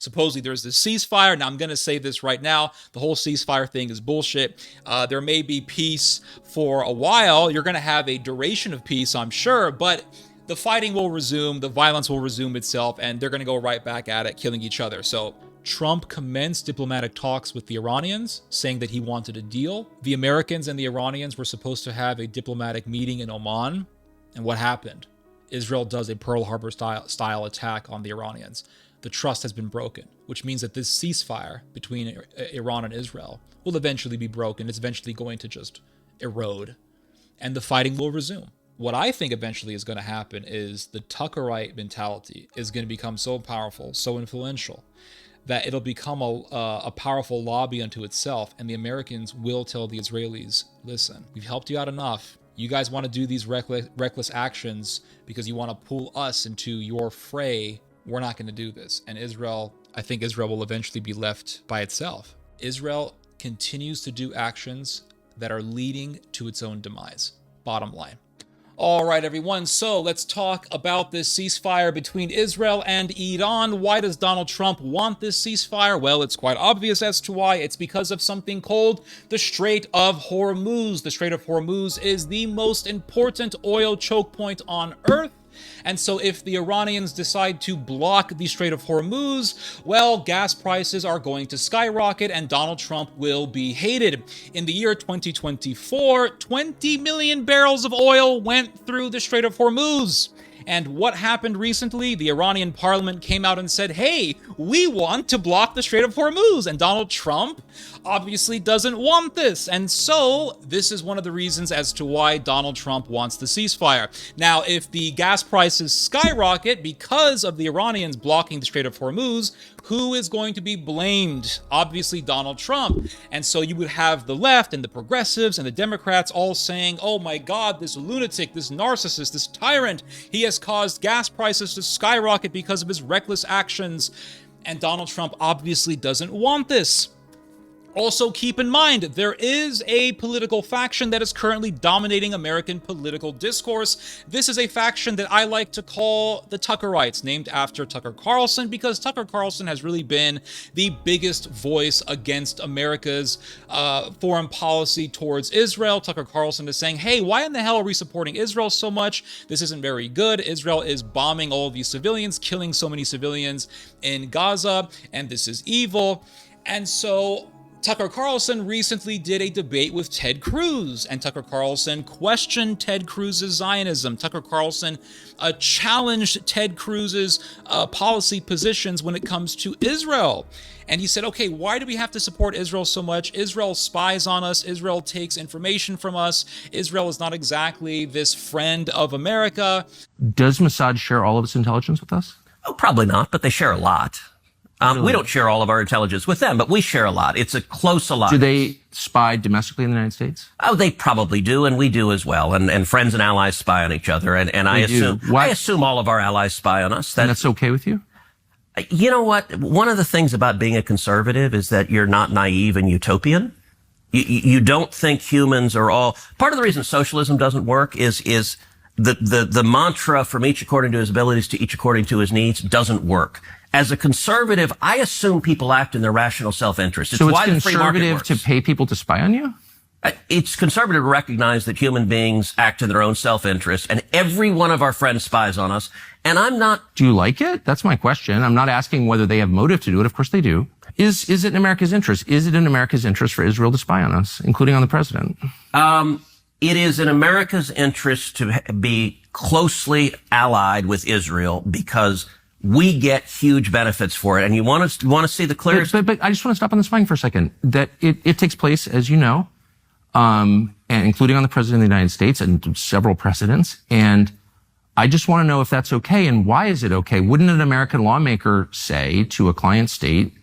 Supposedly there's this ceasefire. Now I'm going to say this right now. The whole ceasefire thing is bullshit. There may be peace for a while. You're going to have a duration of peace, I'm sure, but the fighting will resume, the violence will resume itself, and they're going to go right back at it, killing each other. So Trump commenced diplomatic talks with the Iranians, saying that he wanted a deal. The Americans and the Iranians were supposed to have a diplomatic meeting in Oman. And what happened? Israel does a Pearl Harbor style attack on the Iranians. The trust has been broken, which means that this ceasefire between Iran and Israel will eventually be broken. It's eventually going to just erode, and the fighting will resume. What I think eventually is going to happen is the Tuckerite mentality is going to become so powerful, so influential, that it'll become a powerful lobby unto itself, and the Americans will tell the Israelis, listen, we've helped you out enough. You guys want to do these reckless actions because you want to pull us into your fray. We're not going to do this. And I think Israel will eventually be left by itself. Israel continues to do actions that are leading to its own demise. Bottom line. All right, everyone. So let's talk about this ceasefire between Israel and Iran. Why does Donald Trump want this ceasefire? Well, it's quite obvious as to why. It's because of something called the Strait of Hormuz. The Strait of Hormuz is the most important oil choke point on Earth. And so if the Iranians decide to block the Strait of Hormuz, well, gas prices are going to skyrocket and Donald Trump will be hated. In the year 2024, 20 million barrels of oil went through the Strait of Hormuz. And what happened recently? The Iranian parliament came out and said, hey, we want to block the Strait of Hormuz. And Donald Trump obviously doesn't want this. And so this is one of the reasons as to why Donald Trump wants the ceasefire. Now, if the gas prices skyrocket because of the Iranians blocking the Strait of Hormuz, who is going to be blamed? Obviously, Donald Trump. And so you would have the left and the progressives and the Democrats all saying, oh my God, this lunatic, this narcissist, this tyrant, he has caused gas prices to skyrocket because of his reckless actions. And Donald Trump obviously doesn't want this. Also, keep in mind, there is a political faction that is currently dominating American political discourse. This is a faction that I like to call the Tuckerites, named after Tucker Carlson, because Tucker Carlson has really been the biggest voice against America's foreign policy towards Israel. Tucker Carlson is saying, hey, why in the hell are we supporting Israel so much? This isn't very good. Israel is bombing all of these civilians, killing so many civilians in Gaza, and this is evil. And so Tucker Carlson recently did a debate with Ted Cruz, and Tucker Carlson questioned Ted Cruz's Zionism. Tucker Carlson challenged Ted Cruz's policy positions when it comes to Israel. And he said, okay, why do we have to support Israel so much? Israel spies on us. Israel takes information from us. Israel is not exactly this friend of America. Does Mossad share all of its intelligence with us? Oh, probably not, but they share a lot. Really? We don't share all of our intelligence with them, but we share a lot. It's a close alliance. Do they spy domestically in the United States? Oh, they probably do, and we do as well. And friends and allies spy on each other. And I assume all of our allies spy on us. And that's okay with you? You know what? One of the things about being a conservative is that you're not naive and utopian. You don't think humans are all... Part of the reason socialism doesn't work is the mantra from each according to his abilities to each according to his needs doesn't work. As a conservative, I assume people act in their rational self-interest. So it's conservative to pay people to spy on you? It's conservative to recognize that human beings act in their own self-interest, and every one of our friends spies on us. And I'm not... Do you like it? That's my question. I'm not asking whether they have motive to do it. Of course they do. Is it in America's interest? Is it in America's interest for Israel to spy on us, including on the president? It is in America's interest to be closely allied with Israel because we get huge benefits for it. And you want to see the clearest... But I just want to stop on the spying for a second. That it takes place, as you know, and including on the president of the United States and several precedents. And I just want to know if that's okay and why is it okay? Wouldn't an American lawmaker say to a client state,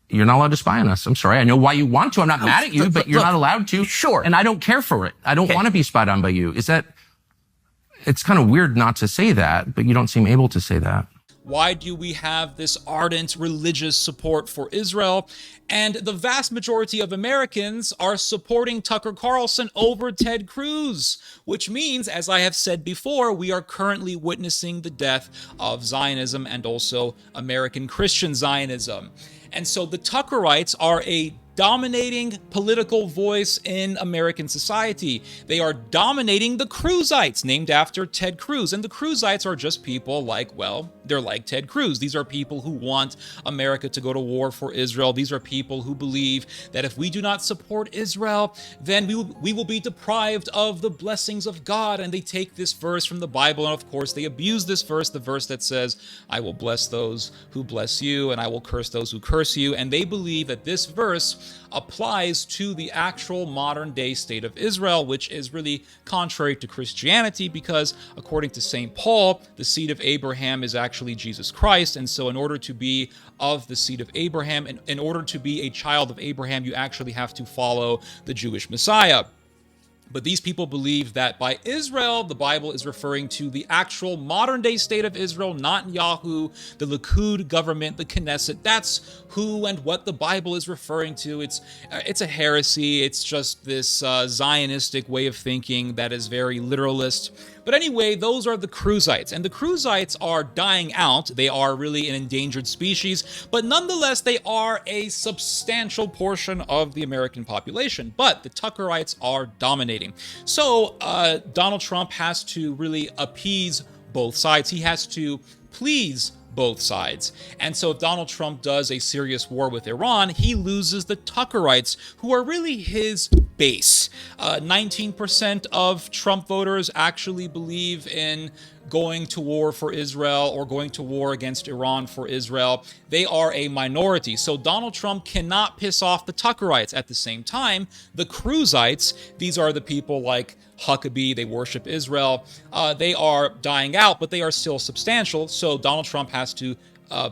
you're not allowed to spy on us? I'm sorry. I know why you want to. I'm not mad at you, but you're not allowed to. Sure. And I don't care for it. I don't want to be spied on by you. It's kind of weird not to say that, but you don't seem able to say that. Why do we have this ardent religious support for Israel? And the vast majority of Americans are supporting Tucker Carlson over Ted Cruz, which means, as I have said before, we are currently witnessing the death of Zionism and also American Christian Zionism. And so the Tuckerites are a dominating political voice in American society. They are dominating the Cruzites, named after Ted Cruz. And the Cruzites are just people like, well, they're like Ted Cruz. These are people who want America to go to war for Israel. These are people who believe that if we do not support Israel, then we will be deprived of the blessings of God. And they take this verse from the Bible, and of course they abuse this verse, the verse that says, I will bless those who bless you, and I will curse those who curse you. And they believe that this verse applies to the actual modern day state of Israel, which is really contrary to Christianity, because according to St. Paul, the seed of Abraham is actually Jesus Christ. And so in order to be of the seed of Abraham, and in order to be a child of Abraham, you actually have to follow the Jewish Messiah. But these people believe that by Israel, the Bible is referring to the actual modern-day state of Israel, not Netanyahu, the Likud government, the Knesset. That's who and what the Bible is referring to. It's a heresy. It's just this Zionistic way of thinking that is very literalist. But anyway, those are the Cruzites. And the Cruzites are dying out. They are really an endangered species. But nonetheless, they are a substantial portion of the American population. But the Tuckerites are dominating. So Donald Trump has to really appease both sides. He has to please both sides. And so if Donald Trump does a serious war with Iran, he loses the Tuckerites, who are really his base. 19% of Trump voters actually believe in going to war for Israel or going to war against Iran for Israel. They are a minority. So Donald Trump cannot piss off the Tuckerites. At the same time, the Cruzites, these are the people like Huckabee, they worship Israel. They are dying out, but they are still substantial. So Donald Trump has to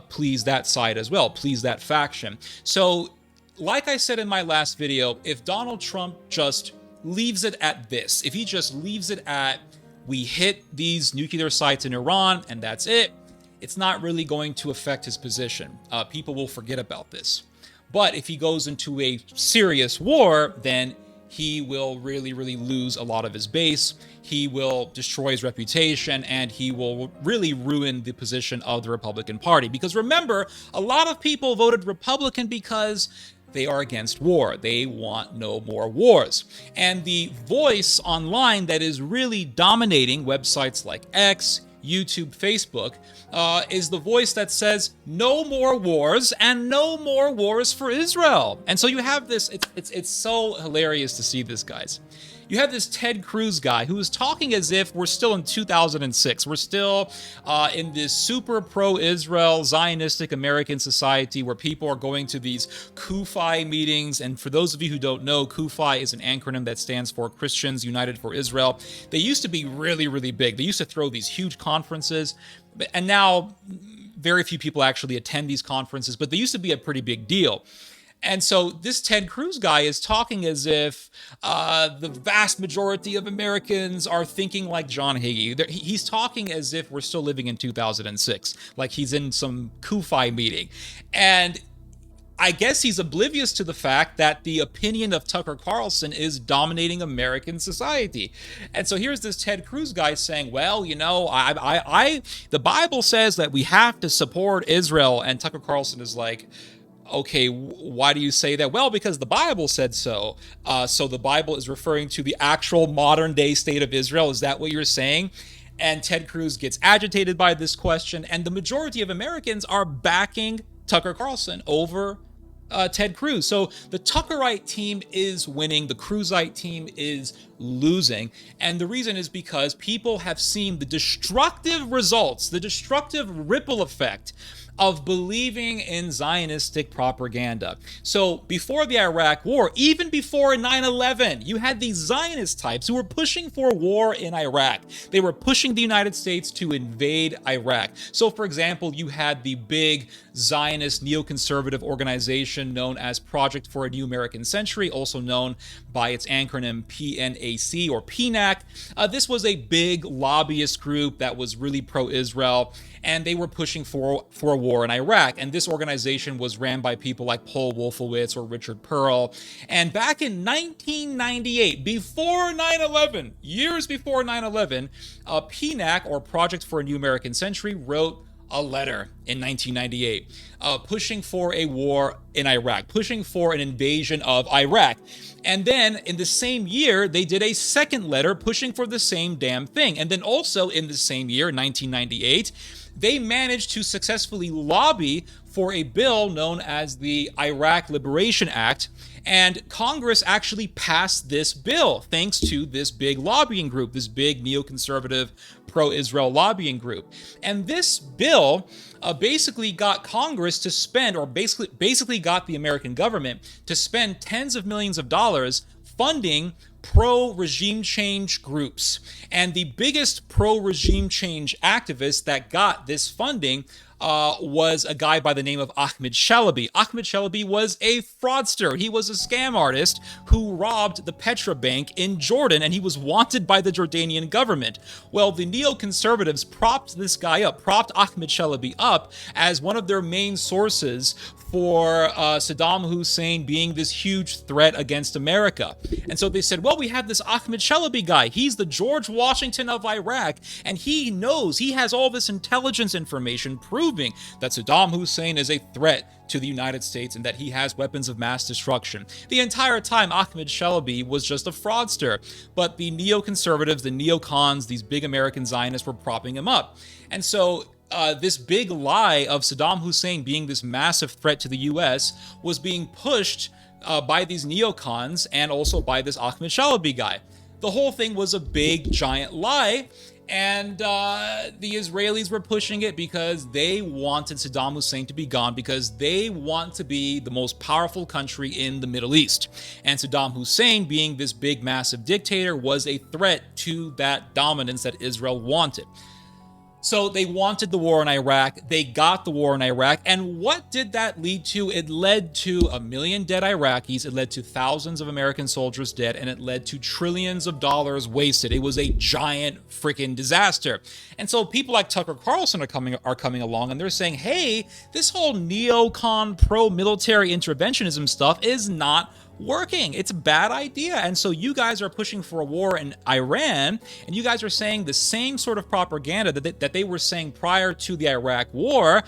please that side as well, please that faction. So like I said in my last video, if Donald Trump just leaves it at this, if he just leaves it at, we hit these nuclear sites in Iran and that's it, it's not really going to affect his position. People will forget about this. But if he goes into a serious war, then he will really, really lose a lot of his base. He will destroy his reputation, and he will really ruin the position of the Republican Party. Because remember, a lot of people voted Republican because they are against war. They want no more wars. And the voice online that is really dominating websites like X, YouTube, Facebook, is the voice that says no more wars and no more wars for Israel. And so you have this, it's so hilarious to see this, guys. You have this Ted Cruz guy who is talking as if we're still in 2006. We're still in this super pro-Israel Zionistic American society where people are going to these CUFI meetings. And for those of you who don't know, CUFI is an acronym that stands for Christians United for Israel. They used to be really, really big. They used to throw these huge conferences, and now very few people actually attend these conferences, but they used to be a pretty big deal. And so this Ted Cruz guy is talking as if the vast majority of Americans are thinking like John Hagee. He's talking as if we're still living in 2006, like he's in some CUFI meeting. And I guess he's oblivious to the fact that the opinion of Tucker Carlson is dominating American society. And so here's this Ted Cruz guy saying, well, you know, the Bible says that we have to support Israel. And Tucker Carlson is like, okay, why do you say that? Well, because the Bible said so. So the Bible is referring to the actual modern day state of Israel. Is that what you're saying? And Ted Cruz gets agitated by this question. And the majority of Americans are backing Tucker Carlson over Ted Cruz. So the Tuckerite team is winning. The Cruzite team is losing. And the reason is because people have seen the destructive results, the destructive ripple effect of believing in Zionistic propaganda. So before the Iraq War, even before 9/11, you had these Zionist types who were pushing for war in Iraq. They were pushing the United States to invade Iraq. So for example, you had the big Zionist neoconservative organization known as Project for a New American Century, also known by its acronym PNAC or PNAC. This was a big lobbyist group that was really pro-Israel, and they were pushing for a war in Iraq. And this organization was ran by people like Paul Wolfowitz or Richard Pearl. And back in 1998, before 9/11, years before 9/11, PNAC, or Project for a New American Century, wrote a letter in 1998 pushing for a war in Iraq, pushing for an invasion of Iraq. And then in the same year, they did a second letter pushing for the same damn thing. And then also in the same year, 1998, they managed to successfully lobby for a bill known as the Iraq Liberation Act. And Congress actually passed this bill thanks to this big lobbying group, this big neoconservative pro-Israel lobbying group. And this bill basically got Congress to spend, or basically got the American government to spend tens of millions of dollars funding pro-regime change groups. And the biggest pro-regime change activist that got this funding was a guy by the name of Ahmed Chalabi. Ahmed Chalabi was a fraudster. He was a scam artist who robbed the Petra Bank in Jordan, and he was wanted by the Jordanian government. Well, the neoconservatives propped this guy up, propped Ahmed Chalabi up as one of their main sources for Saddam Hussein being this huge threat against America. And so they said, well, we have this Ahmed Chalabi guy. He's the George Washington of Iraq, and he knows, he has all this intelligence information proving that Saddam Hussein is a threat to the United States and that he has weapons of mass destruction. The entire time, Ahmed Chalabi was just a fraudster, but the neoconservatives, the neocons, these big American Zionists were propping him up. And so this big lie of Saddam Hussein being this massive threat to the US was being pushed by these neocons and also by this Ahmed Chalabi guy. The whole thing was a big, giant lie, and the Israelis were pushing it because they wanted Saddam Hussein to be gone, because they want to be the most powerful country in the Middle East. And Saddam Hussein, being this big, massive dictator, was a threat to that dominance that Israel wanted. So they wanted the war in Iraq, they got the war in Iraq, and what did that lead to? It led to 1 million dead Iraqis, it led to thousands of American soldiers dead, and it led to trillions of dollars wasted. It was a giant freaking disaster. And so people like Tucker Carlson are coming along, and they're saying, hey, this whole neocon pro-military interventionism stuff is not working. It's a bad idea. And so you guys are pushing for a war in Iran, and you guys are saying the same sort of propaganda that they were saying prior to the Iraq war.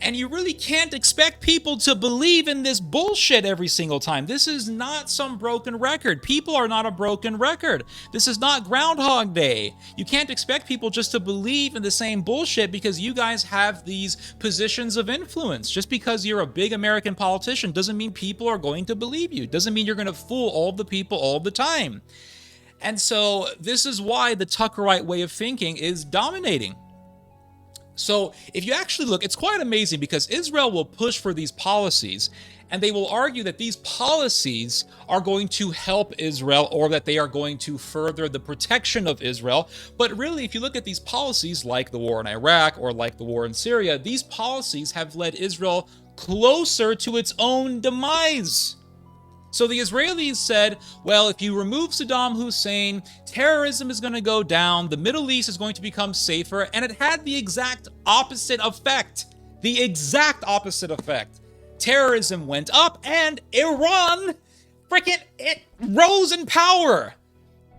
And you really can't expect people to believe in this bullshit every single time. This is not some broken record. People are not a broken record. This is not Groundhog Day. You can't expect people just to believe in the same bullshit because you guys have these positions of influence. Just because you're a big American politician doesn't mean people are going to believe you. Doesn't mean you're going to fool all the people all the time. And so this is why the Tuckerite way of thinking is dominating. So if you actually look, it's quite amazing because Israel will push for these policies, and they will argue that these policies are going to help Israel or that they are going to further the protection of Israel. But really, if you look at these policies like the war in Iraq or like the war in Syria, these policies have led Israel closer to its own demise. So the Israelis said, well, if you remove Saddam Hussein, terrorism is going to go down, the Middle East is going to become safer, and it had the exact opposite effect. The exact opposite effect. Terrorism went up, and Iran, it rose in power.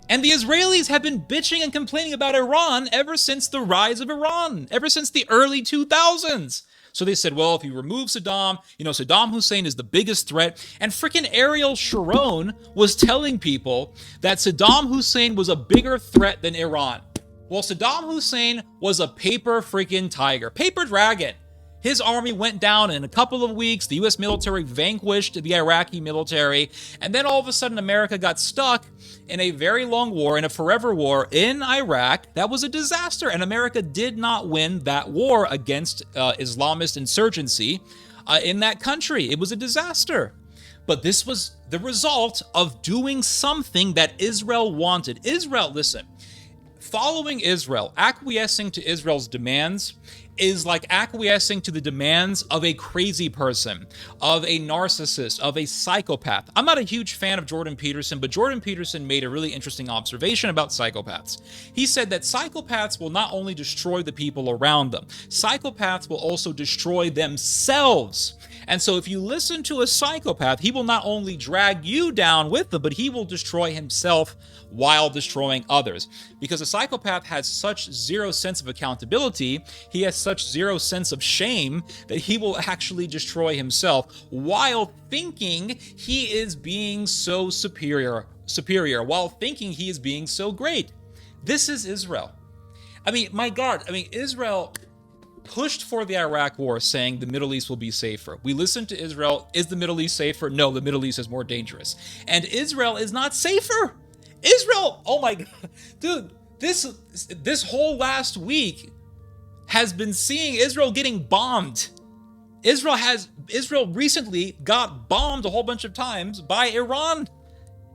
And the Israelis have been bitching and complaining about Iran ever since the rise of Iran, ever since the early 2000s. So they said, well, if you remove Saddam, Saddam Hussein is the biggest threat. And freaking Ariel Sharon was telling people that Saddam Hussein was a bigger threat than Iran. Well, Saddam Hussein was a paper freaking tiger, paper dragon. His army went down in a couple of weeks. The U.S. military vanquished the Iraqi military. And then all of a sudden, America got stuck in a very long war, in a forever war in Iraq. That was a disaster. And America did not win that war against Islamist insurgency in that country. It was a disaster. But this was the result of doing something that Israel wanted. Israel, listen, following Israel, acquiescing to Israel's demands is like acquiescing to the demands of a crazy person, of a narcissist, of a psychopath. I'm not a huge fan of Jordan Peterson, but Jordan Peterson made a really interesting observation about psychopaths. He said that psychopaths will not only destroy the people around them, psychopaths will also destroy themselves. And so if you listen to a psychopath, he will not only drag you down with them, but he will destroy himself while destroying others. Because a psychopath has such zero sense of accountability, he has such zero sense of shame that he will actually destroy himself while thinking he is being so superior, while thinking he is being so great. This is Israel. I mean, my God, Israel pushed for the Iraq war, saying the Middle East will be safer. We listened to Israel. Is the Middle East safer? No, the Middle East is more dangerous. And Israel is not safer. Israel, oh my God, dude, this whole last week has been seeing Israel getting bombed. Israel recently got bombed a whole bunch of times by Iran.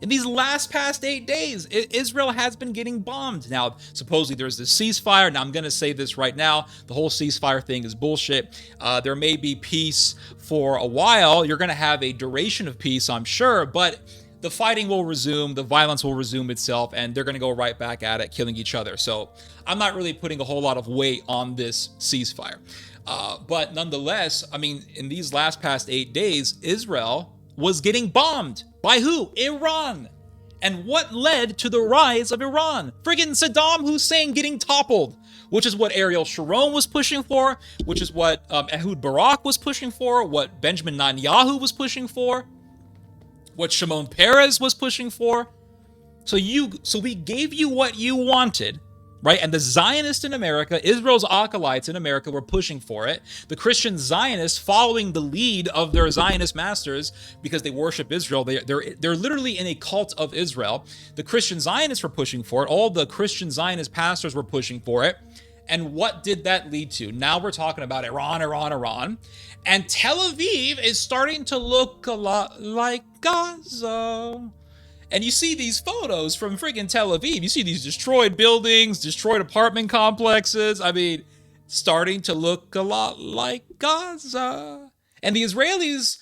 In these past 8 days, Israel has been getting bombed. Now, supposedly there's this ceasefire. Now, I'm going to say this right now. The whole ceasefire thing is bullshit. There may be peace for a while. You're going to have a duration of peace, I'm sure, but the fighting will resume, the violence will resume itself, and they're going to go right back at it, killing each other. So I'm not really putting a whole lot of weight on this ceasefire. But nonetheless, in these past 8 days, Israel was getting bombed. By who? Iran. And what led to the rise of Iran? Friggin' Saddam Hussein getting toppled, which is what Ariel Sharon was pushing for, which is what Ehud Barak was pushing for, what Benjamin Netanyahu was pushing for, what Shimon Peres was pushing for. So we gave you what you wanted, right? And the Zionists in America, Israel's acolytes in America, were pushing for it. The Christian Zionists, following the lead of their Zionist masters, because they worship Israel, they're literally in a cult of Israel. The Christian Zionists were pushing for it. All the Christian Zionist pastors were pushing for it. And what did that lead to? Now we're talking about Iran. And Tel Aviv is starting to look a lot like Gaza. And you see these photos from friggin' Tel Aviv. You see these destroyed buildings, destroyed apartment complexes. Starting to look a lot like Gaza. And the Israelis,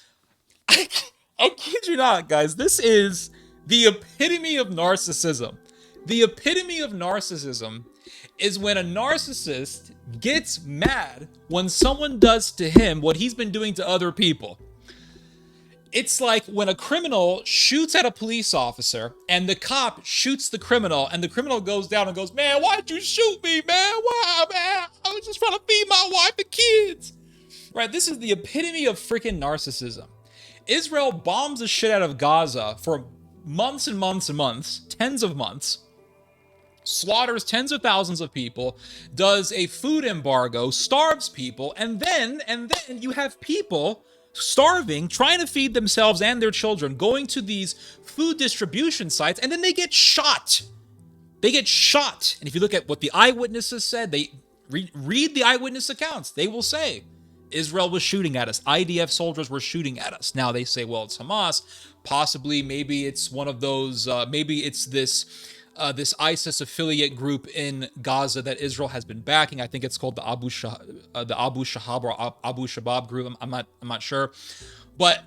I kid you not, guys, this is the epitome of narcissism. The epitome of narcissism is when a narcissist gets mad when someone does to him what he's been doing to other people. It's like when a criminal shoots at a police officer and the cop shoots the criminal and the criminal goes down and goes, "Man, why'd you shoot me, man? Why, man? I was just trying to feed my wife and kids." Right? This is the epitome of freaking narcissism. Israel bombs the shit out of Gaza for months and months and months, tens of months, slaughters tens of thousands of people, does a food embargo, starves people, and then you have people starving, trying to feed themselves and their children, going to these food distribution sites, and then they get shot. They get shot. And if you look at what the eyewitnesses said, they read the eyewitness accounts. They will say, Israel was shooting at us. IDF soldiers were shooting at us. Now they say, well, it's Hamas. Possibly, maybe it's one of those, maybe it's this ISIS affiliate group in Gaza that Israel has been backing. I think it's called the Abu Shahab or Abu Shabab group. I'm not sure. But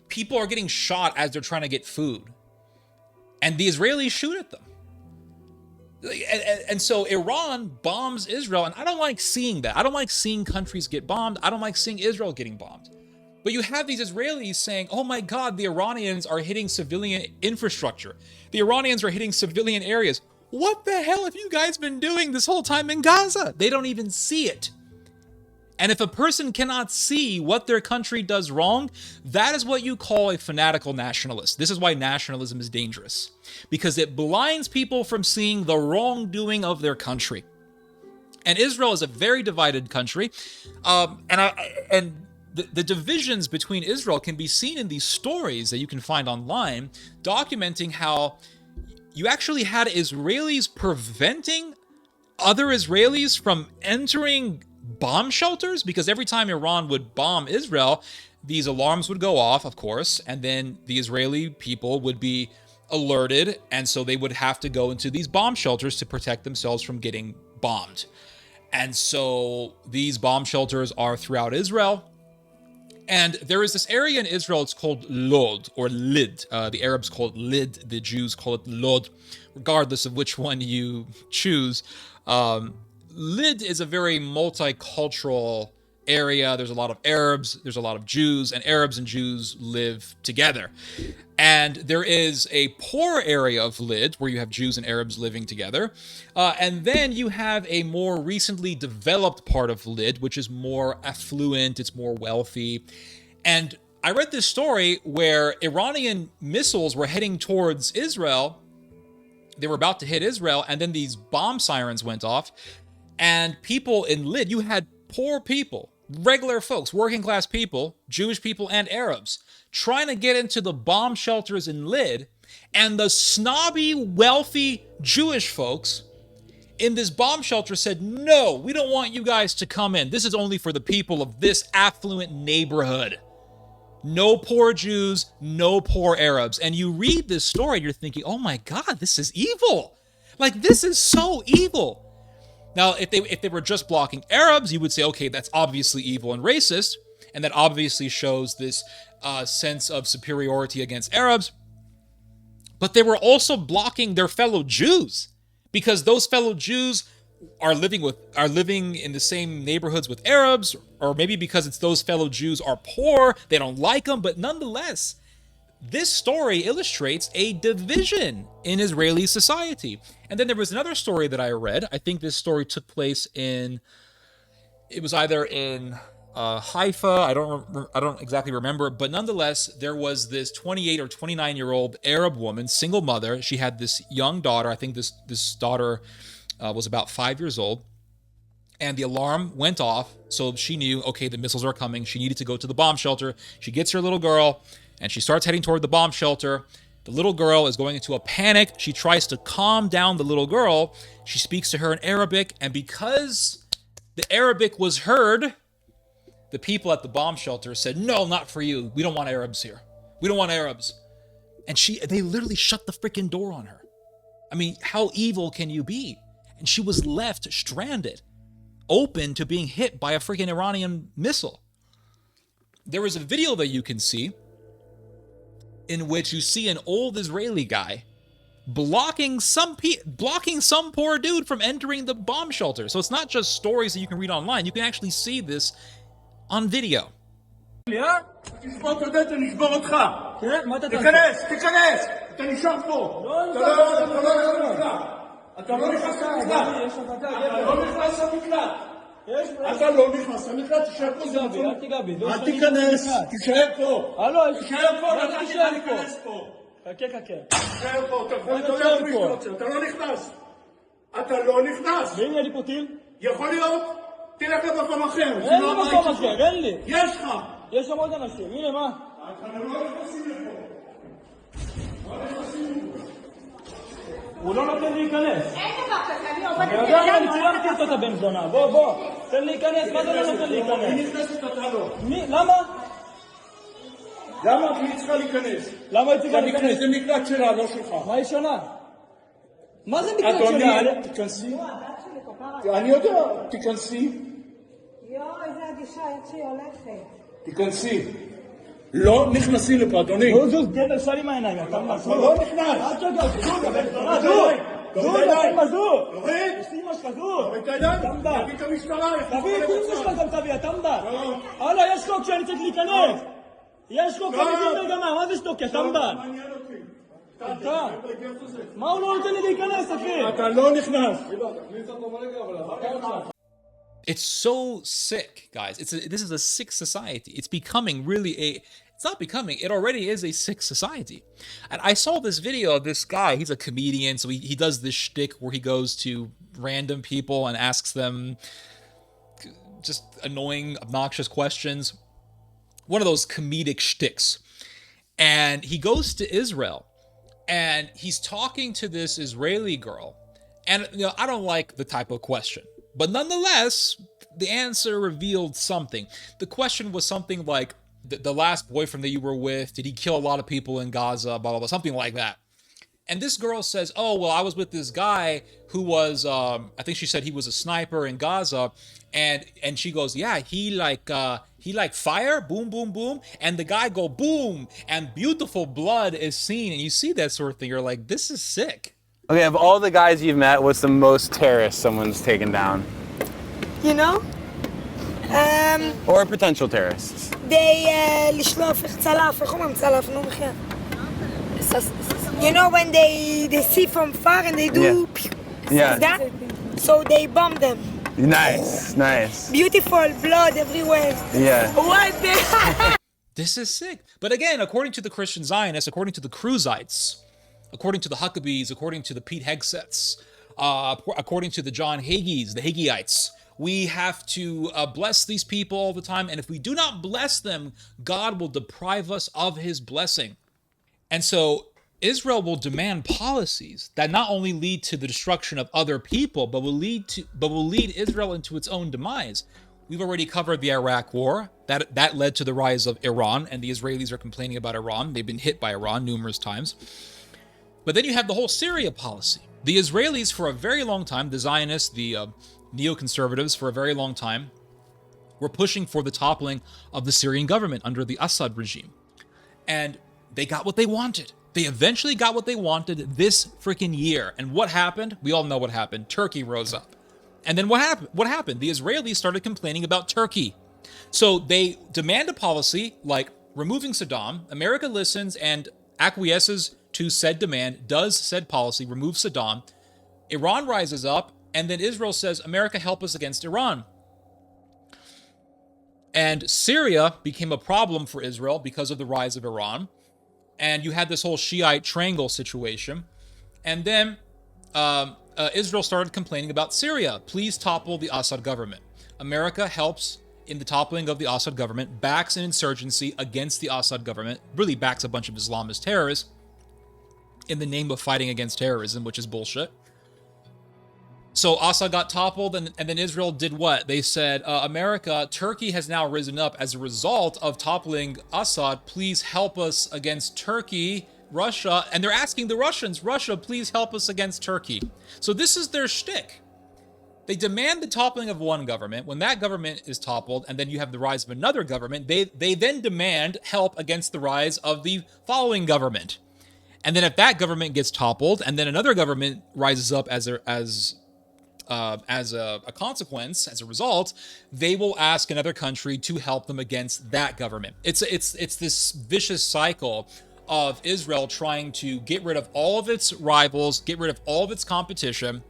people are getting shot as they're trying to get food. And the Israelis shoot at them. And so Iran bombs Israel, and I don't like seeing that. I don't like seeing countries get bombed. I don't like seeing Israel getting bombed. But you have these Israelis saying, oh my God, the Iranians are hitting civilian infrastructure. The Iranians are hitting civilian areas. What the hell have you guys been doing this whole time in Gaza? They don't even see it. And if a person cannot see what their country does wrong, that is what you call a fanatical nationalist. This is why nationalism is dangerous, because it blinds people from seeing the wrongdoing of their country. And Israel is a very divided country. The divisions between Israel can be seen in these stories that you can find online, documenting how you actually had Israelis preventing other Israelis from entering bomb shelters, because every time Iran would bomb Israel, these alarms would go off, of course, and then the Israeli people would be alerted, and so they would have to go into these bomb shelters to protect themselves from getting bombed. And so these bomb shelters are throughout Israel. And there is this area in Israel, it's called Lod, or Lid. The Arabs call it Lid, the Jews call it Lod, regardless of which one you choose. Lid is a very multicultural area. There's a lot of Arabs, there's a lot of Jews, and Arabs and Jews live together. And there is a poor area of Lid where you have Jews and Arabs living together. And then you have a more recently developed part of Lid, which is more affluent, it's more wealthy. And I read this story where Iranian missiles were heading towards Israel. They were about to hit Israel, and then these bomb sirens went off. And people in Lid, you had poor people, regular folks, working class people, Jewish people and Arabs, trying to get into the bomb shelters in Lid, and the snobby, wealthy Jewish folks in this bomb shelter said, no, we don't want you guys to come in. This is only for the people of this affluent neighborhood. No poor Jews, no poor Arabs. And you read this story and you're thinking, oh my God, this is evil. Like, this is so evil. Now, if they were just blocking Arabs, you would say, okay, that's obviously evil and racist, and that obviously shows this sense of superiority against Arabs. But they were also blocking their fellow Jews, because those fellow Jews are living in the same neighborhoods with Arabs, or maybe because it's those fellow Jews are poor, they don't like them, but nonetheless, this story illustrates a division in Israeli society. And then there was another story that I read. I think this story took place it was either in Haifa, I don't exactly remember, but nonetheless, there was this 28 or 29-year-old Arab woman, single mother. She had this young daughter. I think this daughter was about 5 years old. And the alarm went off, so she knew, okay, the missiles are coming. She needed to go to the bomb shelter. She gets her little girl, and she starts heading toward the bomb shelter. The little girl is going into a panic. She tries to calm down the little girl. She speaks to her in Arabic, and because the Arabic was heard, the people at the bomb shelter said, no, not for you. We don't want Arabs here. We don't want Arabs. And they literally shut the freaking door on her. I mean, how evil can you be? And she was left stranded, open to being hit by a freaking Iranian missile. There is a video that you can see in which you see an old Israeli guy blocking some poor dude from entering the bomb shelter. So it's not just stories that you can read online. You can actually see this on video. אתה לא נכנס למקלט, תישאר פה, זה אל תיכנס, תישאר פה. תישאר פה, אתה תישאר להיכנס פה. חכה. תישאר פה, אתה יכול לדבר מי שאתה רוצה, אתה לא נכנס. אתה לא נכנס. ואם יהיה לי פה טיל? יכול להיות. תלך למקום אחר. אין לי מקום אחר, אין לי. יש לך. יש שם עוד אנשים, הנה מה? אנחנו לא נכנסים לפה. לא נכנסים לפה. הוא לא נותן להיכנס. אין דבר כזה, אני עובדת כזה. אני יודע, אני צילמתי אותו את הבן זונה. בוא. תן להיכנס, מה זה לא נותן להיכנס? היא נכנסת אתה לא. מי? למה? למה? כי היא צריכה להיכנס. למה היא צריכה להיכנס? זה מקלט שלה, לא שלך. מה היא שונה? מה זה מקלט שלה? תיכנסי. אני יודע, תיכנסי. איזה אדישה, איך שהיא הולכת. תיכנסי. לא נכנסים לפה, אדוני. זוז, גבר, שלי מהעיניים, אתה מנסה. לא נכנס. אל תגע, זוז, תוריד. יש לי אמא שלך, זוז. תוריד את הידיים. תמדה. תביא את המשטרה. תביא את אמא שלך גם תביא, תמדה. הלו, יש חוק שאני צריך להיכנס. יש חוק חמישים מגמה, מה זה שתוקה, תמדה? מעניין אותי. מה הוא לא נותן לי להיכנס, אחי? אתה לא נכנס. It's so sick, guys. This is a sick society. It's becoming really It's not becoming. It already is a sick society. And I saw this video of this guy. He's a comedian, so he does this shtick where he goes to random people and asks them just annoying, obnoxious questions. One of those comedic shticks. And he goes to Israel, and he's talking to this Israeli girl. And I don't like the type of question, but nonetheless, the answer revealed something. The question was something like, the last boyfriend that you were with, did he kill a lot of people in Gaza, blah, blah, blah, something like that. And this girl says, oh, well, I was with this guy who was, I think she said he was a sniper in Gaza. And she goes, yeah, he like fire, boom, boom, boom. And the guy go boom, and beautiful blood is seen. And you see that sort of thing. You're like, this is sick. Okay, of all the guys you've met, what's the most terrorist someone's taken down? You know? Or potential terrorists? לשלוף צלף, איך אומרים צלף, נו מחיה. You know when they see from far and they do Yeah. that? So they bomb them. Nice, nice. Beautiful blood everywhere. Yeah. What the This is sick. But again, according to the Christian Zionists, according to the Cruzites, according to the Huckabees, according to the Pete Hegseths, according to the John Hagees, the Hageites, we have to bless these people all the time. And if we do not bless them, God will deprive us of his blessing. And so Israel will demand policies that not only lead to the destruction of other people, but will lead Israel into its own demise. We've already covered the Iraq War. That led to the rise of Iran, and the Israelis are complaining about Iran. They've been hit by Iran numerous times. But then you have the whole Syria policy. The Israelis, for a very long time, the Zionists, the neoconservatives, for a very long time, were pushing for the toppling of the Syrian government under the Assad regime. And they got what they wanted. They eventually got what they wanted this freaking year. And what happened? We all know what happened. Turkey rose up. And then what happened? What happened? The Israelis started complaining about Turkey. So they demand a policy like removing Saddam. America listens and acquiesces to said demand, does said policy, remove Saddam. Iran rises up, and then Israel says, America, help us against Iran. And Syria became a problem for Israel because of the rise of Iran. And you had this whole Shiite triangle situation. And then Israel started complaining about Syria. Please topple the Assad government. America helps in the toppling of the Assad government, backs an insurgency against the Assad government, really backs a bunch of Islamist terrorists in the name of fighting against terrorism, which is bullshit. So Assad got toppled, and then Israel did what? They said, America, Turkey has now risen up as a result of toppling Assad. Please help us against Turkey, Russia. And they're asking the Russians, Russia, please help us against Turkey. So this is their shtick. They demand the toppling of one government. When that government is toppled, and then you have the rise of another government, they then demand help against the rise of the following government. And then if that government gets toppled, and then another government rises up as a consequence, as a result, they will ask another country to help them against that government. It's this vicious cycle of Israel trying to get rid of all of its rivals, get rid of all of its competition,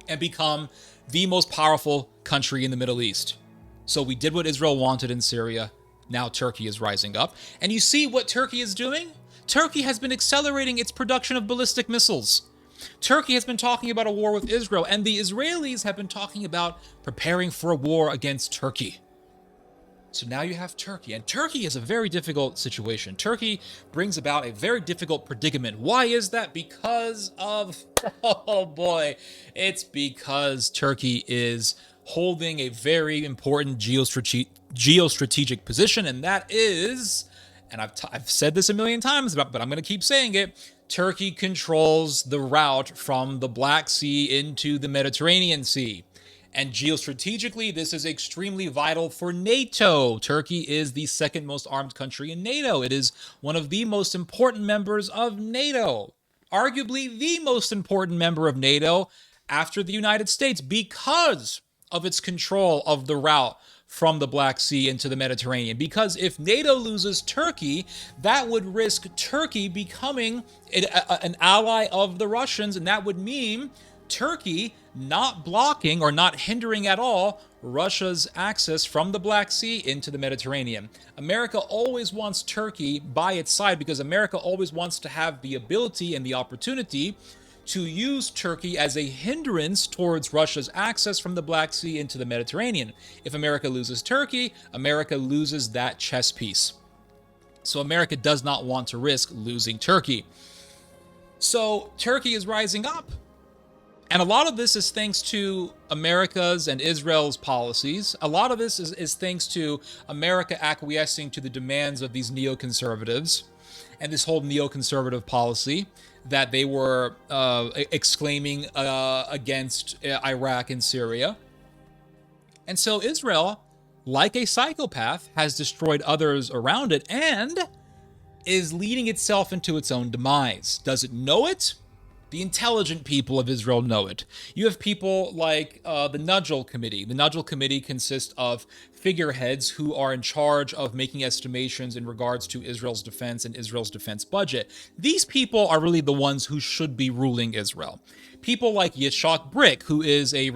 and become the most powerful country in the Middle East. So we did what Israel wanted in Syria. Now Turkey is rising up. And you see what Turkey is doing? Turkey has been accelerating its production of ballistic missiles. Turkey has been talking about a war with Israel, and the Israelis have been talking about preparing for a war against Turkey. So now you have Turkey, and Turkey is a very difficult situation. Turkey brings about a very difficult predicament. Why is that? Because of, oh boy, it's because Turkey is holding a very important geostrategic position, and that is, and I've said this a million times, but I'm going to keep saying it, Turkey controls the route from the Black Sea into the Mediterranean Sea. And geostrategically, this is extremely vital for NATO. Turkey is the second most armed country in NATO. It is one of the most important members of NATO. Arguably the most important member of NATO after the United States because of its control of the route from the Black Sea into the Mediterranean. Because if NATO loses Turkey, that would risk Turkey becoming an ally of the Russians, and that would mean Turkey not blocking or not hindering at all Russia's access from the Black Sea into the Mediterranean. America always wants Turkey by its side because America always wants to have the ability and the opportunity to use Turkey as a hindrance towards Russia's access from the Black Sea into the Mediterranean. If America loses Turkey, America loses that chess piece. So America does not want to risk losing Turkey. So Turkey is rising up. And a lot of this is thanks to America's and Israel's policies. A lot of this is thanks to America acquiescing to the demands of these neoconservatives and this whole neoconservative policy that they were exclaiming against Iraq and Syria. And so Israel, like a psychopath, has destroyed others around it and is leading itself into its own demise. Does it know it? The intelligent people of Israel know it. You have people like the Nudgel Committee. The Nudgel Committee consists of figureheads who are in charge of making estimations in regards to Israel's defense and Israel's defense budget. These people are really the ones who should be ruling Israel. People like Yitzhak Brick, who is a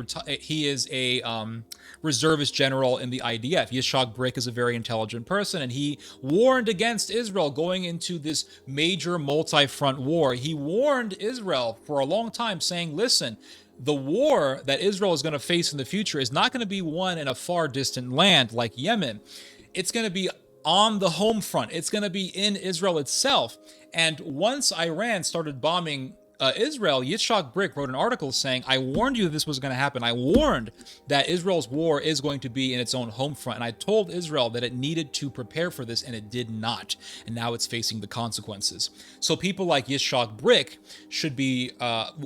reservist general in the IDF. Yitzhak Brick is a very intelligent person, and he warned against Israel going into this major multi-front war. He warned Israel for a long time, saying, listen, the war that Israel is going to face in the future is not going to be won in a far distant land like Yemen. It's going to be on the home front. It's going to be in Israel itself. And once Iran started bombing Israel, Yitzhak Brick wrote an article saying, I warned you that this was going to happen. I warned that Israel's war is going to be in its own home front. And I told Israel that it needed to prepare for this, and it did not. And now it's facing the consequences. So people like Yitzhak Brick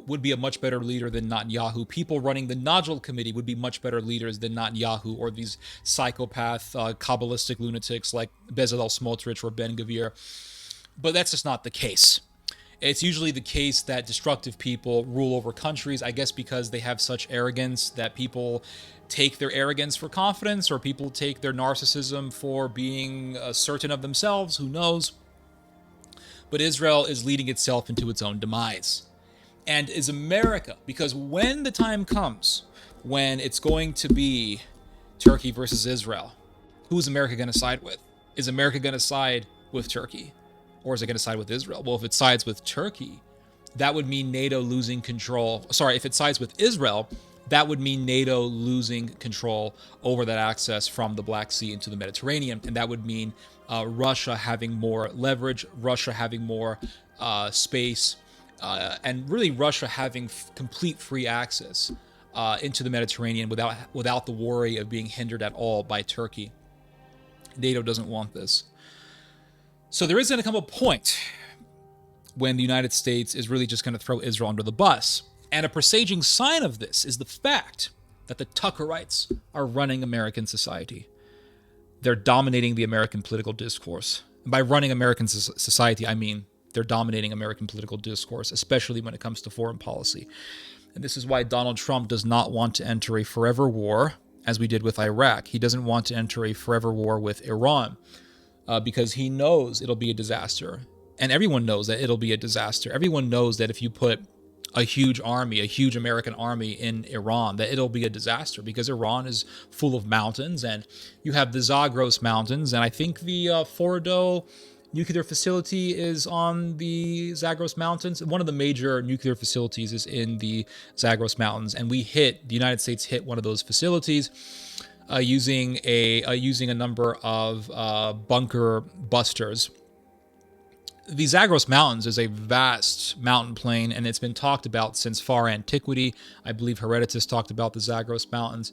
would be a much better leader than Netanyahu. People running the Nodal Committee would be much better leaders than Netanyahu or these psychopath, Kabbalistic lunatics like Bezalel Smotrich or Ben Gvir. But that's just not the case. It's usually the case that destructive people rule over countries, I guess because they have such arrogance that people take their arrogance for confidence, or people take their narcissism for being certain of themselves, who knows. But Israel is leading itself into its own demise. And is America, because when the time comes when it's going to be Turkey versus Israel, who's America going to side with? Is America going to side with Turkey? Or is it going to side with Israel? Well, if it sides with Turkey, that would mean NATO losing control. Sorry, if it sides with Israel, that would mean NATO losing control over that access from the Black Sea into the Mediterranean. And that would mean Russia having more leverage, Russia having more space, and really Russia having complete free access into the Mediterranean without the worry of being hindered at all by Turkey. NATO doesn't want this. So there is going to come a point when the United States is really just going to throw Israel under the bus. And a presaging sign of this is the fact that the Tuckerites are running American society. They're dominating the American political discourse. And by running American society, I mean they're dominating American political discourse, especially when it comes to foreign policy. And this is why Donald Trump does not want to enter a forever war, as we did with Iraq. He doesn't want to enter a forever war with Iran. Because he knows it'll be a disaster. And everyone knows that it'll be a disaster. Everyone knows that if you put a huge army, a huge American army in Iran, that it'll be a disaster because Iran is full of mountains, and you have the Zagros Mountains, and I think the Fordo nuclear facility is on the Zagros Mountains. One of the major nuclear facilities is in the Zagros Mountains, and the United States hit one of those facilities using a number of bunker busters. The Zagros Mountains is a vast mountain plain, and it's been talked about since far antiquity. I believe Herodotus talked about the Zagros Mountains.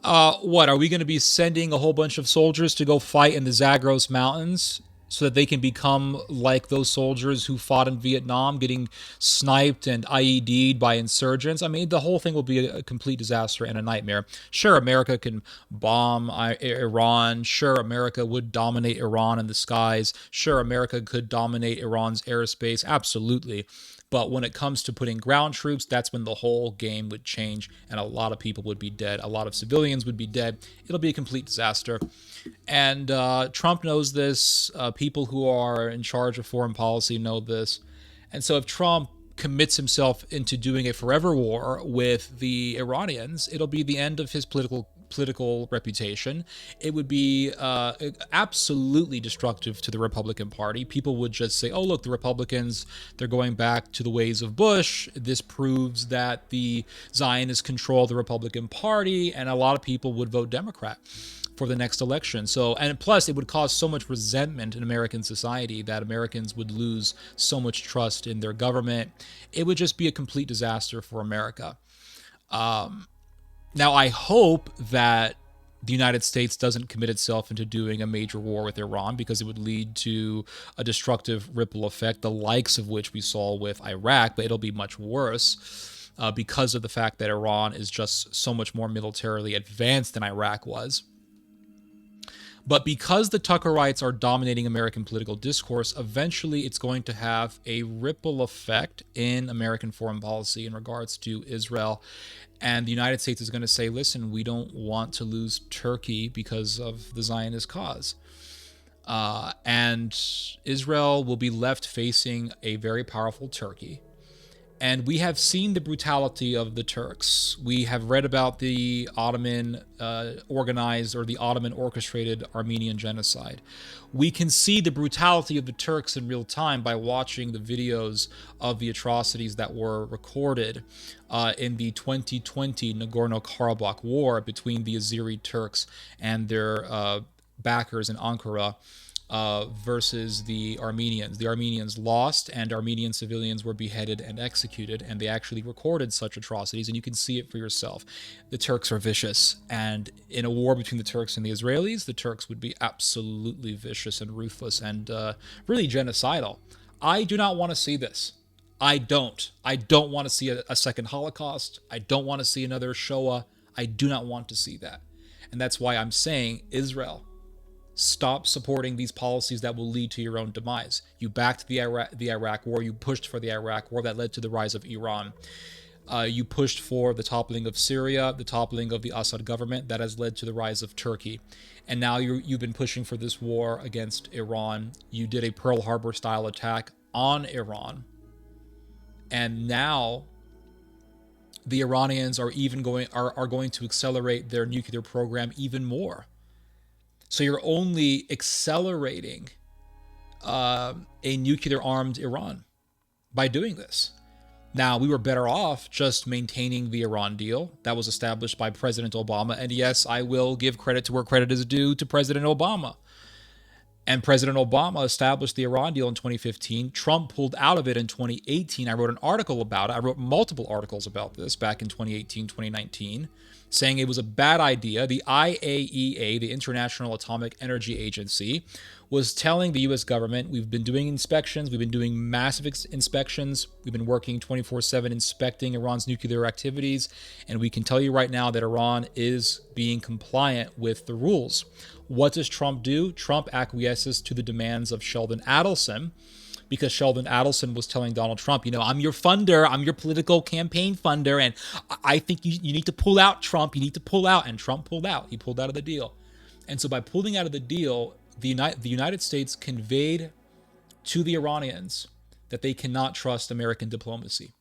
What, are we going to be sending a whole bunch of soldiers to go fight in the Zagros Mountains so that they can become like those soldiers who fought in Vietnam, getting sniped and IED'd by insurgents? I mean, the whole thing will be a complete disaster and a nightmare. Sure, America can bomb Iran. Sure, America would dominate Iran in the skies. Sure, America could dominate Iran's airspace. Absolutely. But when it comes to putting ground troops, that's when the whole game would change, and a lot of people would be dead. A lot of civilians would be dead. It'll be a complete disaster. And Trump knows this. People who are in charge of foreign policy know this. And so if Trump commits himself into doing a forever war with the Iranians, it'll be the end of his political reputation. It would be absolutely destructive to the Republican Party. People would just say, oh, look, the Republicans, they're going back to the ways of Bush. This proves that the Zionists control the Republican Party, and a lot of people would vote Democrat for the next election. So, and plus, it would cause so much resentment in American society that Americans would lose so much trust in their government. It would just be a complete disaster for America. Now, I hope that the United States doesn't commit itself into doing a major war with Iran, because it would lead to a destructive ripple effect, the likes of which we saw with Iraq, but it'll be much worse because of the fact that Iran is just so much more militarily advanced than Iraq was. But because the Tuckerites are dominating American political discourse, eventually it's going to have a ripple effect in American foreign policy in regards to Israel. And the United States is going to say, listen, we don't want to lose Turkey because of the Zionist cause. And Israel will be left facing a very powerful Turkey. And we have seen the brutality of the Turks. We have read about the Ottoman organized or the Ottoman orchestrated Armenian genocide. We can see the brutality of the Turks in real time by watching the videos of the atrocities that were recorded in the 2020 Nagorno-Karabakh war between the Azeri Turks and their backers in Ankara versus the Armenians. The Armenians lost, and Armenian civilians were beheaded and executed, and they actually recorded such atrocities, and you can see it for yourself. The Turks are vicious, and in a war between the Turks and the Israelis, the Turks would be absolutely vicious and ruthless and really genocidal. I do not want to see this. I don't want to see a second Holocaust. I don't want to see another Shoah. I do not want to see that. And that's why I'm saying, Israel, stop supporting these policies that will lead to your own demise. You backed the Iraq war. You pushed for the Iraq war that led to the rise of Iran. You pushed for the toppling of Syria, the toppling of the Assad government. That has led to the rise of Turkey. And now you've been pushing for this war against Iran. You did a Pearl Harbor style attack on Iran. And now the Iranians are going to accelerate their nuclear program even more. So you're only accelerating a nuclear-armed Iran by doing this. Now, we were better off just maintaining the Iran deal that was established by President Obama. And yes, I will give credit to where credit is due to President Obama. And President Obama established the Iran deal in 2015. Trump pulled out of it in 2018. I wrote an article about it. I wrote multiple articles about this back in 2018, 2019, saying it was a bad idea. The IAEA, the International Atomic Energy Agency, was telling the U.S. government, we've been doing inspections, we've been doing massive inspections, we've been working 24/7 inspecting Iran's nuclear activities, and we can tell you right now that Iran is being compliant with the rules. What does Trump do? Trump acquiesces to the demands of Sheldon Adelson, because Sheldon Adelson was telling Donald Trump, I'm your funder, I'm your political campaign funder, and I think you need to pull out, Trump, you need to pull out. And Trump pulled out. He pulled out of the deal. And so by pulling out of the deal, the United States conveyed to the Iranians that they cannot trust American diplomacy.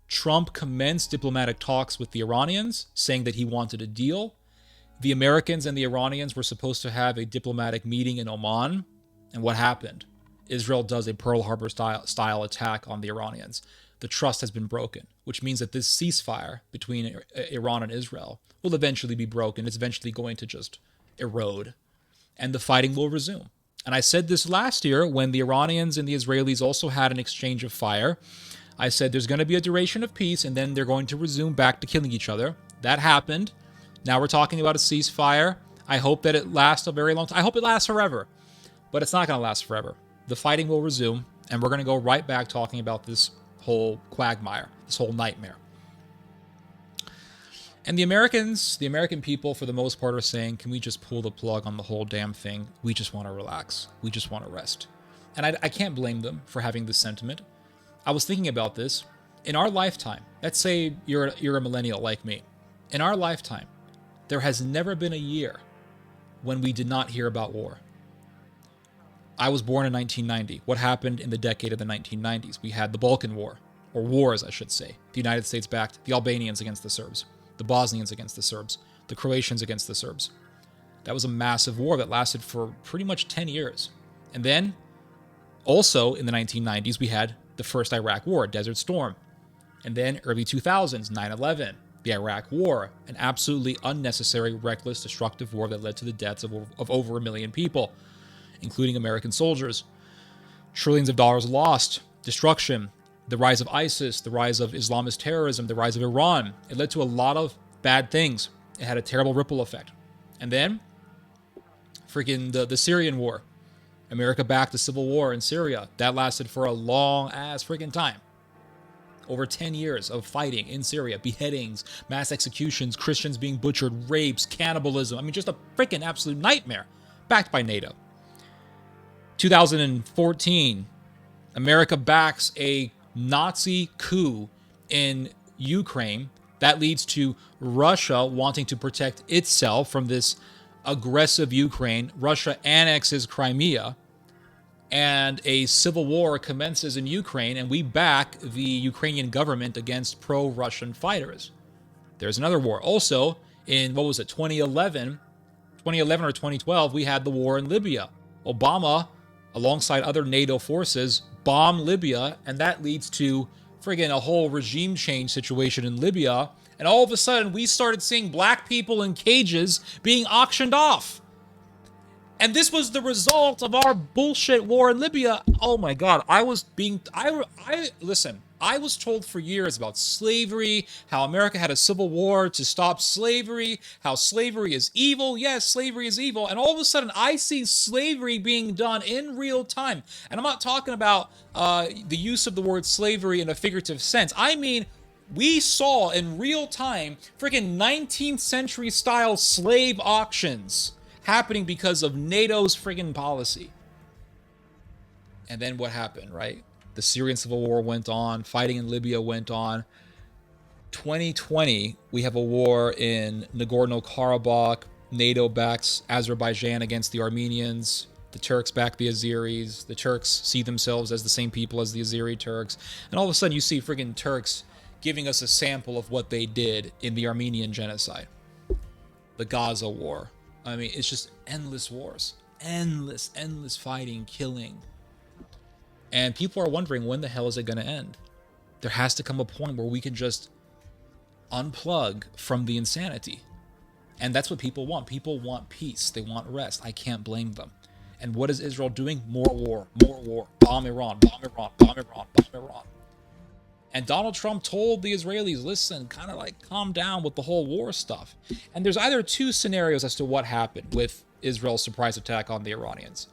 Trump commenced diplomatic talks with the Iranians, saying that he wanted a deal. The Americans and the Iranians were supposed to have a diplomatic meeting in Oman. And what happened? Israel does a Pearl Harbor style attack on the Iranians. The trust has been broken, which means that this ceasefire between Iran and Israel will eventually be broken. It's eventually going to just erode, and the fighting will resume. And I said this last year when the Iranians and the Israelis also had an exchange of fire. I said there's going to be a duration of peace, and then they're going to resume back to killing each other. That happened. Now we're talking about a ceasefire. I hope that it lasts a very long time. I hope it lasts forever, but it's not going to last forever. The fighting will resume, and we're going to go right back talking about this whole quagmire, this whole nightmare. And the American people, for the most part, are saying, can we just pull the plug on the whole damn thing? We just want to relax. We just want to rest. And I can't blame them for having this sentiment. I was thinking about this. In our lifetime, let's say you're a millennial like me. In our lifetime, there has never been a year when we did not hear about war. I was born in 1990. What happened in the decade of the 1990s? We had the Balkan War. or wars, I should say. The United States backed the Albanians against the Serbs, the Bosnians against the Serbs, the Croatians against the Serbs. That was a massive war that lasted for pretty much 10 years. And then, also in the 1990s, we had the first Iraq War, Desert Storm. And then early 2000s, 9/11, the Iraq War, an absolutely unnecessary, reckless, destructive war that led to the deaths of over 1 million people, including American soldiers. Trillions of dollars lost, destruction, the rise of ISIS, the rise of Islamist terrorism, the rise of Iran. It led to a lot of bad things. It had a terrible ripple effect. And then, freaking the Syrian war. America backed the civil war in Syria. That lasted for a long ass freaking time. Over 10 years of fighting in Syria, beheadings, mass executions, Christians being butchered, rapes, cannibalism. I mean, just a freaking absolute nightmare, backed by NATO. 2014, America backs a Nazi coup in Ukraine. That leads to Russia wanting to protect itself from this aggressive Ukraine. Russia annexes Crimea, and a civil war commences in Ukraine, and we back the Ukrainian government against pro-Russian fighters. There's another war. Also, in, 2011 or 2012, we had the war in Libya. Obama, alongside other NATO forces, bombed Libya, and that leads to friggin' a whole regime change situation in Libya. And all of a sudden, we started seeing black people in cages being auctioned off. And this was the result of our bullshit war in Libya. Oh my God, listen, I was told for years about slavery, how America had a civil war to stop slavery, how slavery is evil. Yes, slavery is evil. And all of a sudden, I see slavery being done in real time. And I'm not talking about the use of the word slavery in a figurative sense. I mean, we saw in real time freaking 19th century style slave auctions happening because of NATO's friggin' policy. And then what happened, right? The Syrian civil war went on, fighting in Libya went on. 2020, we have a war in Nagorno-Karabakh. NATO backs Azerbaijan against the Armenians. The Turks back the Azeris. The Turks see themselves as the same people as the Azeri Turks. And all of a sudden you see friggin' Turks giving us a sample of what they did in the Armenian genocide. The Gaza war. I mean, it's just endless wars. Endless fighting, killing. And people are wondering, when the hell is it going to end? There has to come a point where we can just unplug from the insanity. And that's what people want. People want peace. They want rest. I can't blame them. And what is Israel doing? More war. Bomb Iran, bomb Iran, bomb Iran, bomb Iran. And Donald Trump told the Israelis, listen, kind of like calm down with the whole war stuff. And there's either two scenarios as to what happened with Israel's surprise attack on the Iranians.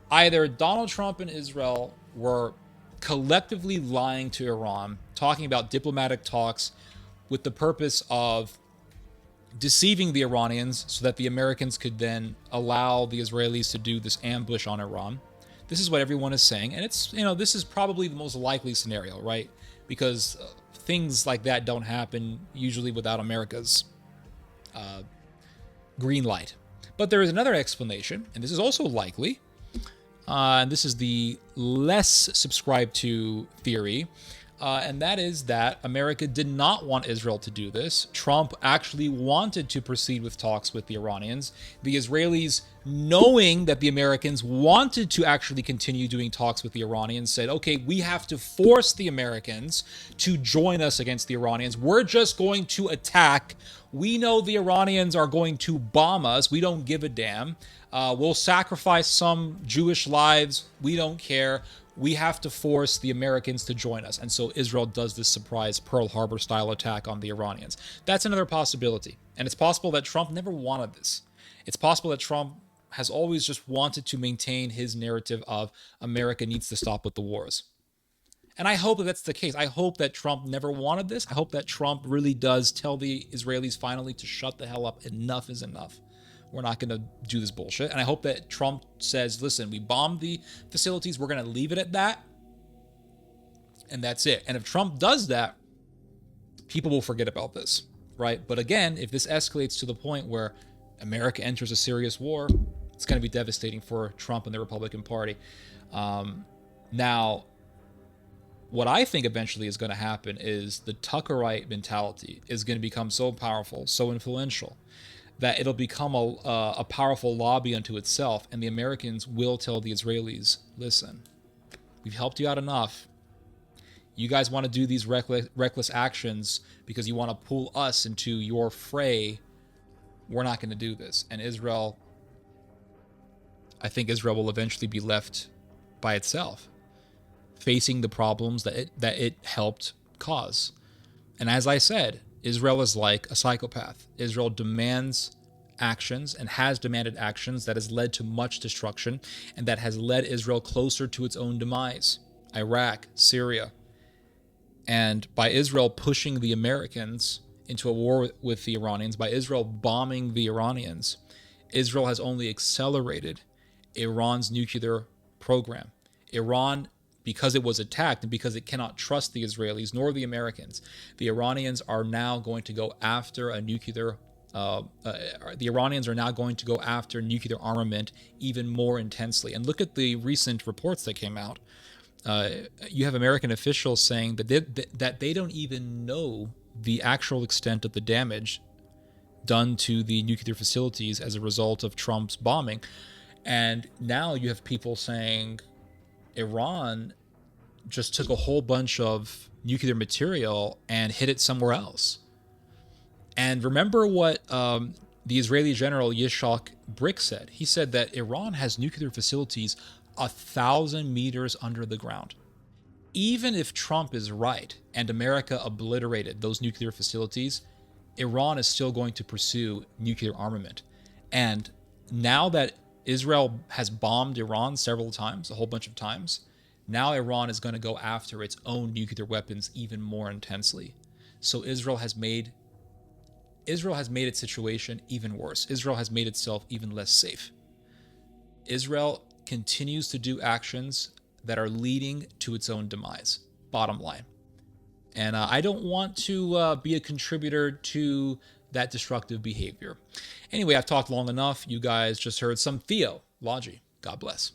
Either Donald Trump and Israel were collectively lying to Iran, talking about diplomatic talks with the purpose of deceiving the Iranians so that the Americans could then allow the Israelis to do this ambush on Iran. This is what everyone is saying. And it's, this is probably the most likely scenario, right? Because things like that don't happen usually without America's green light. But there is another explanation, and this is also likely, and this is the less subscribed to theory, and that is that America did not want Israel to do this. Trump actually wanted to proceed with talks with the Iranians. The Israelis, knowing that the Americans wanted to actually continue doing talks with the Iranians, said, okay, we have to force the Americans to join us against the Iranians. We're just going to attack. We know the Iranians are going to bomb us. We don't give a damn. We'll sacrifice some Jewish lives. We don't care. We have to force the Americans to join us. And so Israel does this surprise Pearl Harbor style attack on the Iranians. That's another possibility. And it's possible that Trump never wanted this. It's possible that Trump has always just wanted to maintain his narrative of America needs to stop with the wars. And I hope that that's the case. I hope that Trump never wanted this. I hope that Trump really does tell the Israelis finally to shut the hell up. Enough is enough. We're not going to do this bullshit. And I hope that Trump says, listen, we bombed the facilities. We're going to leave it at that. And that's it. And if Trump does that, people will forget about this, right? But again, if this escalates to the point where America enters a serious war, it's going to be devastating for Trump and the Republican Party. Now, What I think eventually is going to happen is the Tuckerite mentality is going to become so powerful, so influential, that it'll become a powerful lobby unto itself, and the Americans will tell the Israelis, listen, we've helped you out enough. You guys want to do these reckless actions because you want to pull us into your fray. We're not going to do this. And Israel, I think Israel will eventually be left by itself, facing the problems that it helped cause. And as I said, Israel is like a psychopath. Israel demands actions and has demanded actions that has led to much destruction and that has led Israel closer to its own demise. Iraq, Syria. And by Israel pushing the Americans into a war with the Iranians, by Israel bombing the Iranians, Israel has only accelerated Iran's nuclear program. Iran, because it was attacked and because it cannot trust the Israelis nor the Americans, the Iranians are now going to go after a nuclear nuclear armament even more intensely. And look at the recent reports that came out. You have American officials saying that they don't even know the actual extent of the damage done to the nuclear facilities as a result of Trump's bombing. And now you have people saying Iran just took a whole bunch of nuclear material and hid it somewhere else. And remember what the Israeli general Yitzhak Brick said. He said that Iran has nuclear facilities 1,000 meters under the ground. Even if Trump is right and America obliterated those nuclear facilities, Iran is still going to pursue nuclear armament. And now that Israel has bombed Iran several times, a whole bunch of times, now Iran is going to go after its own nuclear weapons even more intensely. So Israel has made its situation even worse. Israel has made itself even less safe. Israel continues to do actions that are leading to its own demise, bottom line. And I don't want to be a contributor to that destructive behavior. Anyway, I've talked long enough. You guys just heard some theology. God bless.